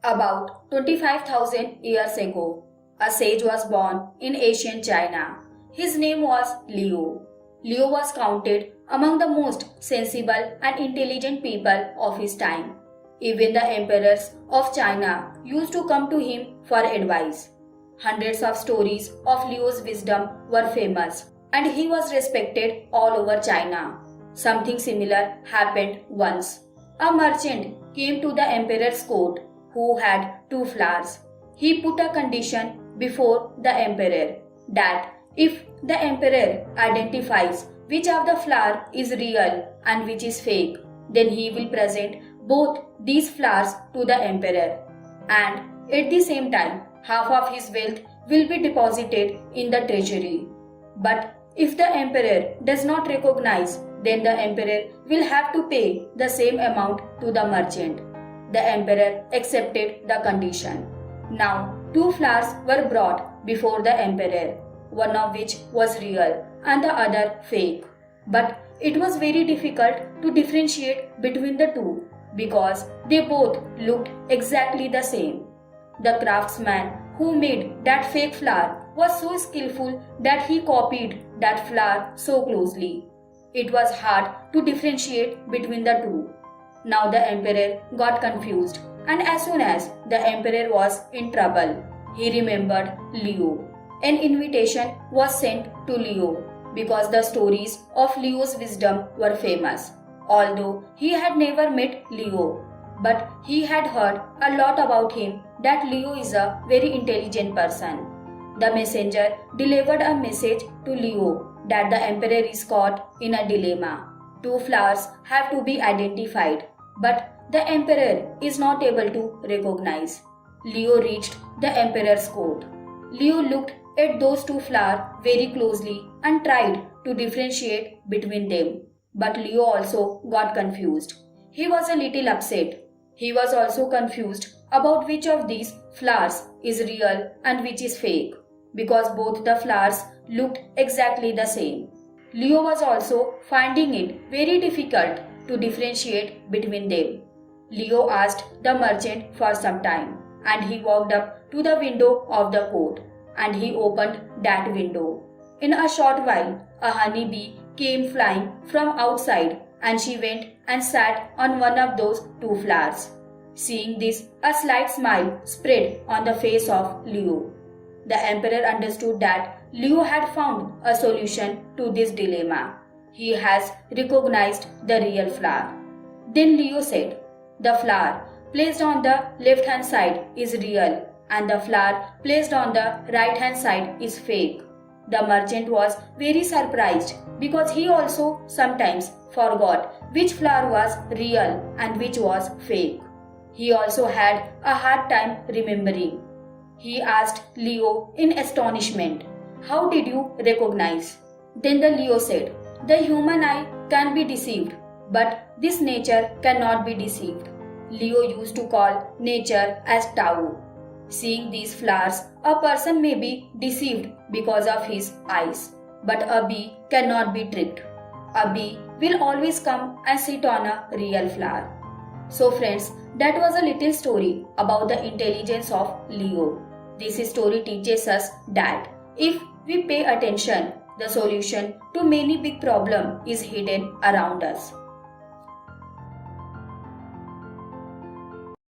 About 25,000 years ago, a sage was born in ancient China. His name was Liu. Liu was counted among the most sensible and intelligent people of his time. Even the emperors of China used to come to him for advice. Hundreds of stories of Liu's wisdom were famous, and he was respected all over China. Something similar happened once. A merchant came to the emperor's court who had two flowers. He put a condition before the emperor that if the emperor identifies which of the flower is real and which is fake, then he will present both these flowers to the emperor, and at the same time half of his wealth will be deposited in the treasury. But if the emperor does not recognize, then the emperor will have to pay the same amount to the merchant. The emperor accepted the condition. Now, two flowers were brought before the emperor, one of which was real and the other fake. But it was very difficult to differentiate between the two because they both looked exactly the same. The craftsman who made that fake flower was so skillful that he copied that flower so closely. It was hard to differentiate between the two. Now the emperor got confused, and as soon as the emperor was in trouble, he remembered Liu. An invitation was sent to Liu because the stories of Liu's wisdom were famous. Although he had never met Liu, but he had heard a lot about him that Liu is a very intelligent person. The messenger delivered a message to Liu that the emperor is caught in a dilemma. Two flowers have to be identified, but the emperor is not able to recognize. Liu reached the emperor's court. Liu looked at those two flowers very closely and tried to differentiate between them. But Liu also got confused. He was a little upset. He was also confused about which of these flowers is real and which is fake, because both the flowers looked exactly the same. Liu was also finding it very difficult to differentiate between them. Liu asked the merchant for some time, and he walked up to the window of the court, and he opened that window. In a short while, a honeybee came flying from outside, and she went and sat on one of those two flowers. Seeing this, a slight smile spread on the face of Liu. The emperor understood that Liu had found a solution to this dilemma. He has recognized the real flower. Then Liu said, "The flower placed on the left-hand side is real and the flower placed on the right-hand side is fake." The merchant was very surprised because he also sometimes forgot which flower was real and which was fake. He also had a hard time remembering. He asked Liu in astonishment, "How did you recognize?" Then the Liu said, "The human eye can be deceived, but this nature cannot be deceived." Liu used to call nature as Tao. Seeing these flowers, a person may be deceived because of his eyes, but a bee cannot be tricked. A bee will always come and sit on a real flower. So friends, that was a little story about the intelligence of Liu. This story teaches us that if we pay attention, the solution to many big problems is hidden around us.